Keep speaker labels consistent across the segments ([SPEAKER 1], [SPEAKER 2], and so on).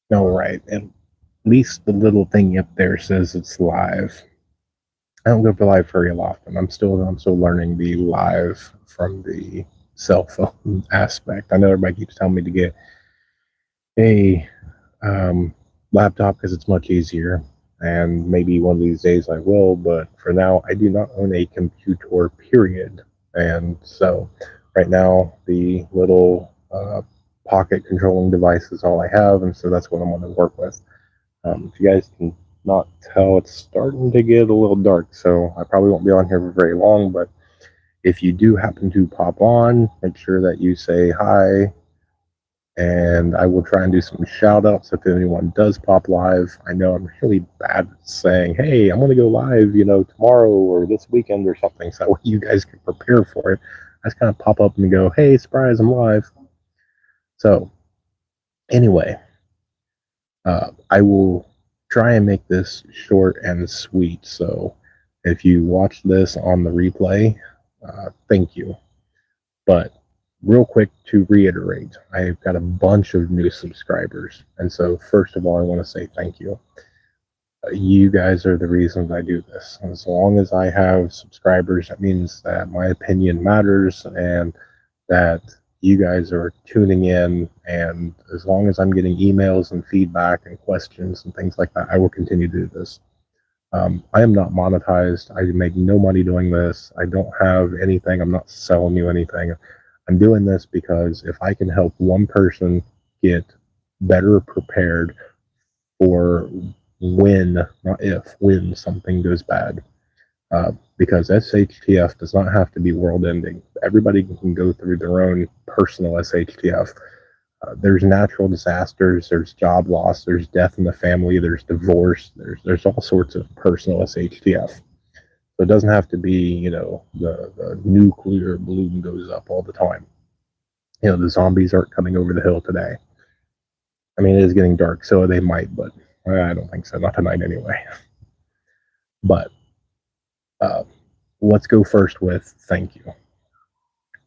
[SPEAKER 1] No, right. And at least the little thing up there says it's live. I don't go for live very often. I'm still learning the live from the cell phone aspect. I know everybody keeps telling me to get a um, laptop because it's much easier, and maybe one of these days I will. But for now, I do not own a computer. Period. And so, right now, the little pocket controlling device is all I have, and so that's what I'm going to work with. If you guys can not tell, it's starting to get a little dark, so I probably won't be on here for very long. But if you do happen to pop on, make sure that you say hi, and I will try and do some shout outs if anyone does pop live. I know I'm really bad at saying, hey, I'm going to go live, tomorrow or this weekend or something, so that way you guys can prepare for it. I just kind of pop up and go, hey, surprise, I'm live. So, anyway, I will try and make this short and sweet. So if you watch this on the replay, thank you. But real quick to reiterate, I've got a bunch of new subscribers. And so, first of all, I want to say thank you. You guys are the reasons I do this. As long as I have subscribers, that means that my opinion matters and that you guys are tuning in. And as long as I'm getting emails and feedback and questions and things like that, I will continue to do this. I am not monetized. I make no money doing this. I don't have anything. I'm not selling you anything. I'm doing this because if I can help one person get better prepared for when, not if, when something goes bad. Because SHTF does not have to be world ending. Everybody can go through their own personal SHTF. There's natural disasters, there's job loss, there's death in the family, there's divorce, there's all sorts of personal SHTF. So it doesn't have to be, the nuclear balloon goes up all the time. The zombies aren't coming over the hill today. I mean, it is getting dark, so they might, but I don't think so. Not tonight, anyway. But uh, let's go first with thank you.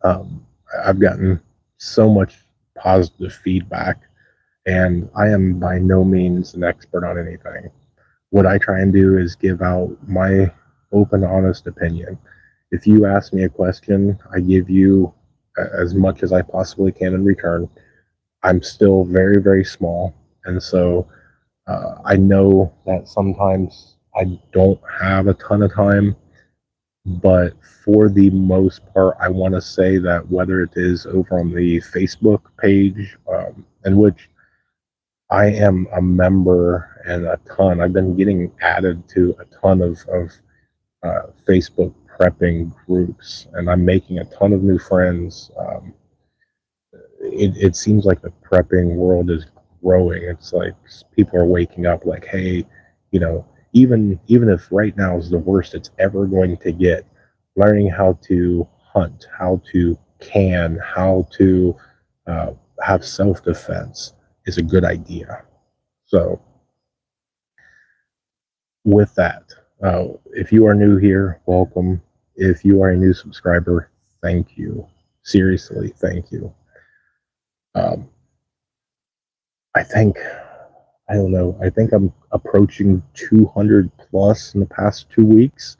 [SPEAKER 1] Um, I've gotten so much positive feedback, and I am by no means an expert on anything. What I try and do is give out my open, honest opinion. If you ask me a question, I give you as much as I possibly can in return. I'm still very, very small, and so I know that sometimes I don't have a ton of time, but for the most part, I want to say that whether it is over on the Facebook page, in which I am a member and a ton, I've been getting added to a ton of Facebook prepping groups, and I'm making a ton of new friends. It seems like the prepping world is growing. It's like people are waking up like, hey, even if right now is the worst it's ever going to get, learning how to hunt, how to can, how to uh, have self defense is a good idea. So, with that, if you are new here, welcome. If you are a new subscriber, thank you. Seriously, thank you. Um, I think I don't know. I think I'm approaching 200 plus in the past 2 weeks.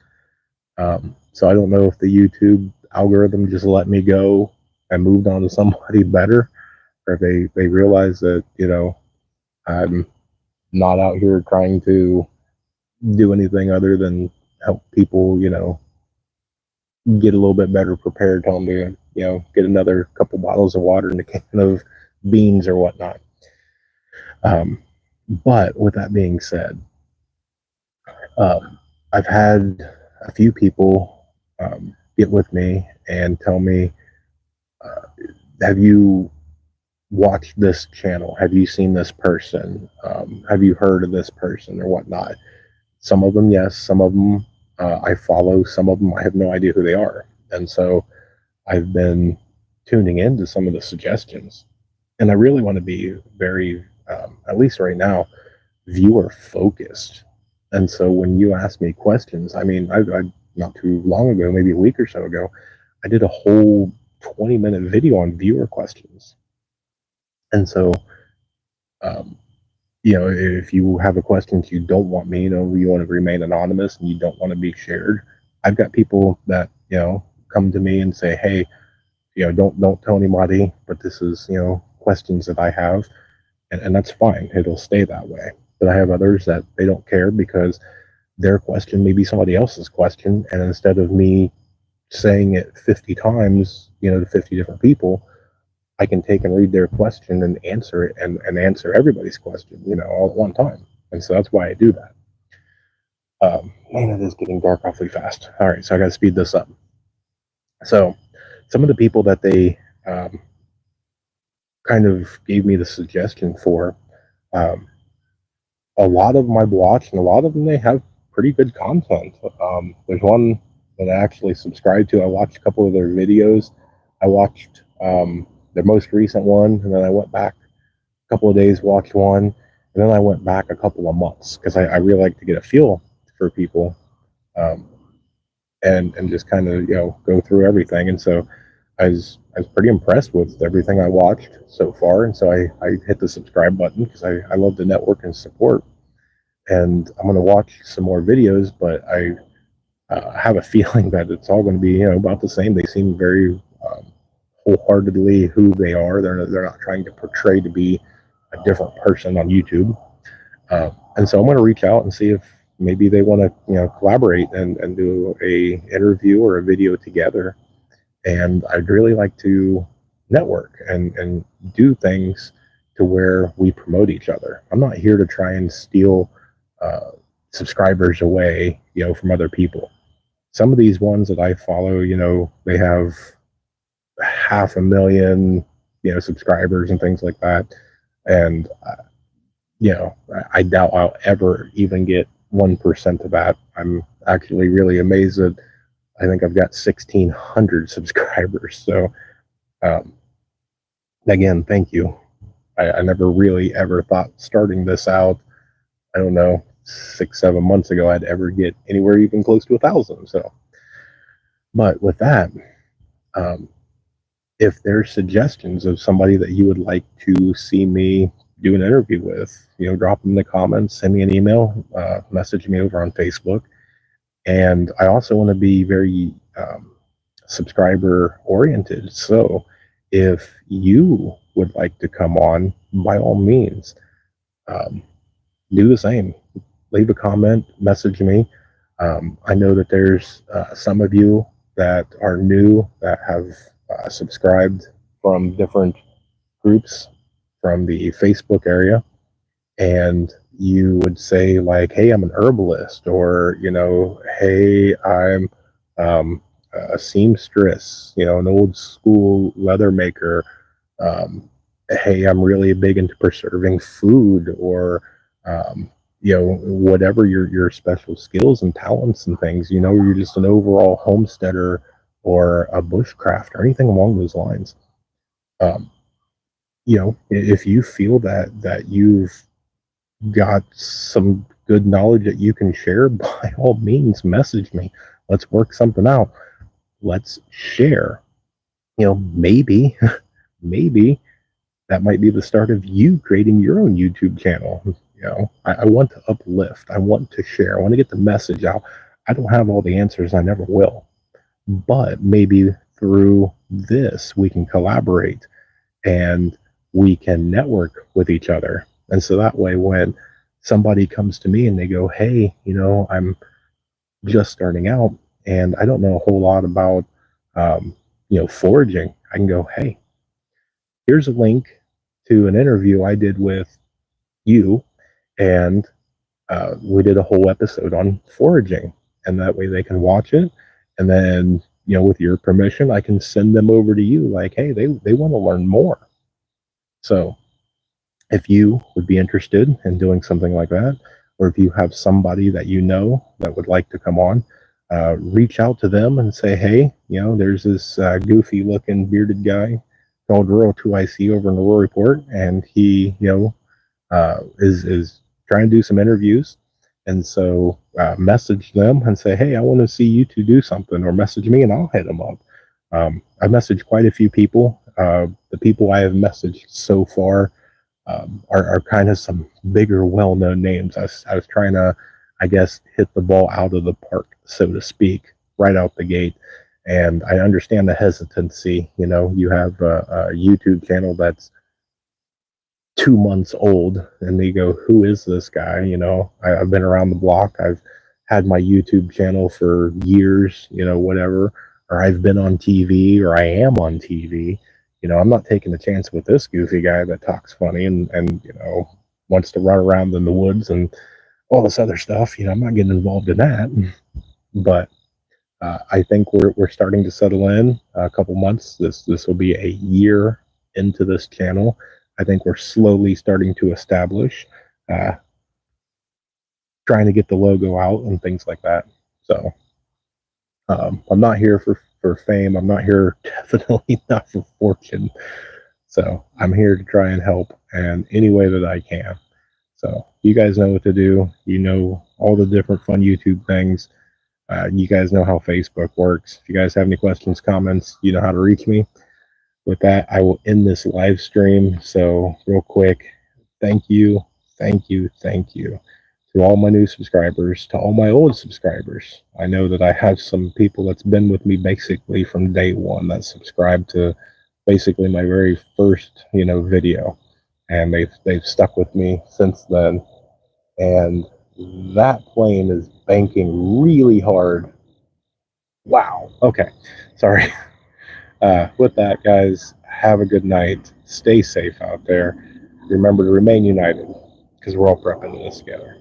[SPEAKER 1] So I don't know if the YouTube algorithm just let me go and moved on to somebody better, or if they realize that I'm not out here trying to do anything other than help people get a little bit better prepared. Tell them to get another couple bottles of water and a can of beans or whatnot. Um, but with that being said, I've had a few people get with me and tell me, uh, "Have you watched this channel? Have you seen this person? Have you heard of this person or whatnot?" Some of them, yes. Some of them I follow. Some of them I have no idea who they are, and so I've been tuning into some of the suggestions, and I really want to be very, at least right now, viewer focused. And so when you ask me questions, I mean, I not too long ago, maybe a week or so ago, I did a whole 20-minute video on viewer questions. And so um, if you have a question that you don't want me, you want to remain anonymous and you don't want to be shared, I've got people that, come to me and say, hey, don't tell anybody, but this is, questions that I have, and that's fine. It'll stay that way. But I have others that they don't care because their question may be somebody else's question, and instead of me saying it 50 times, to 50 different people, I can take and read their question and answer it and answer everybody's question, all at one time. And so that's why I do that. Man, it is getting dark awfully fast. All right, so I got to speed this up. So some of the people that they kind of gave me the suggestion for, um, a lot of them I've watched, and a lot of them they have pretty good content. There's one that I actually subscribed to. I watched a couple of their videos. I watched their most recent one, and then I went back a couple of days, watched one, and then I went back a couple of months because I really like to get a feel for people, um, and just kind of go through everything. And so I was pretty impressed with everything I watched so far, and so I hit the subscribe button because I love the network and support. And I'm going to watch some more videos, but I have a feeling that it's all going to be about the same. They seem very wholeheartedly who they are. They're not trying to portray to be a different person on YouTube. And so I'm going to reach out and see if maybe they want to collaborate and do a interview or a video together. And I'd really like to network and do things to where we promote each other. I'm not here to try and steal uh, subscribers away, from other people. Some of these ones that I follow, they have 500,000, subscribers and things like that. And, I doubt I'll ever even get 1% of that. I'm actually really amazed that I think I've got 1,600 subscribers. So, um, again, thank you. I never really ever thought starting this out, I don't know, 6, 7 months ago, I'd ever get anywhere even close to 1,000. So, but with that, um, if there's suggestions of somebody that you would like to see me do an interview with, drop them in the comments, send me an email, message me over on Facebook. And I also want to be very subscriber oriented. So if you would like to come on, by all means, um, do the same. Leave a comment, message me. I know that there's some of you that are new that have subscribed from different groups from the Facebook area, and you would say like, hey, I'm an herbalist, or hey, I'm a seamstress, an old school leather maker. Hey, I'm really big into preserving food, or whatever your special skills and talents and things. You're just an overall homesteader or a bushcraft or anything along those lines. Um, if you feel that you've got some good knowledge that you can share, by all means, message me. Let's work something out. Let's share. Maybe, maybe that might be the start of you creating your own YouTube channel. I want to uplift. I want to share. I want to get the message out. I don't have all the answers. I never will. But maybe through this, we can collaborate and we can network with each other. And so that way, when somebody comes to me and they go, hey, I'm just starting out and I don't know a whole lot about, foraging, I can go, hey, here's a link to an interview I did with you. And we did a whole episode on foraging. And that way they can watch it. And then, with your permission, I can send them over to you like, hey, they want to learn more. So if you would be interested in doing something like that, or if you have somebody that that would like to come on, reach out to them and say, hey, there's this goofy looking bearded guy called Rural2iC over in the Rural Report, and he, is trying to do some interviews. And so message them and say, hey, I want to see you two do something, or message me and I'll hit them up. I messaged quite a few people. The people I have messaged so far, are kind of some bigger, well-known names. I was trying to, I guess, hit the ball out of the park, so to speak, right out the gate. And I understand the hesitancy. You know, you have a YouTube channel that's 2 months old, and they go, "Who is this guy?" You know, I've been around the block. I've had my YouTube channel for years. You know, whatever. Or I've been on TV, or I am on TV. You know, I'm not taking a chance with this goofy guy that talks funny and you know wants to run around in the woods and all this other stuff. You know, I'm not getting involved in that. But I think we're starting to settle in. A couple months. This will be a year into this channel. I think we're slowly starting to establish, uh, trying to get the logo out and things like that. So I'm not here for fame. I'm not here definitely not for fortune. So I'm here to try and help in any way that I can. So you guys know what to do. You know all the different fun YouTube things. You guys know how Facebook works. If you guys have any questions, comments, you know how to reach me. With that, I will end this live stream. So real quick, thank you, thank you, thank you to all my new subscribers, to all my old subscribers. I know that I have some people that's been with me basically from day one that subscribed to basically my very first, you know, video, and they've stuck with me since then. And that plane is banking really hard. Wow. Okay. Sorry. With that, guys, have a good night. Stay safe out there. Remember to remain united because we're all prepping this together.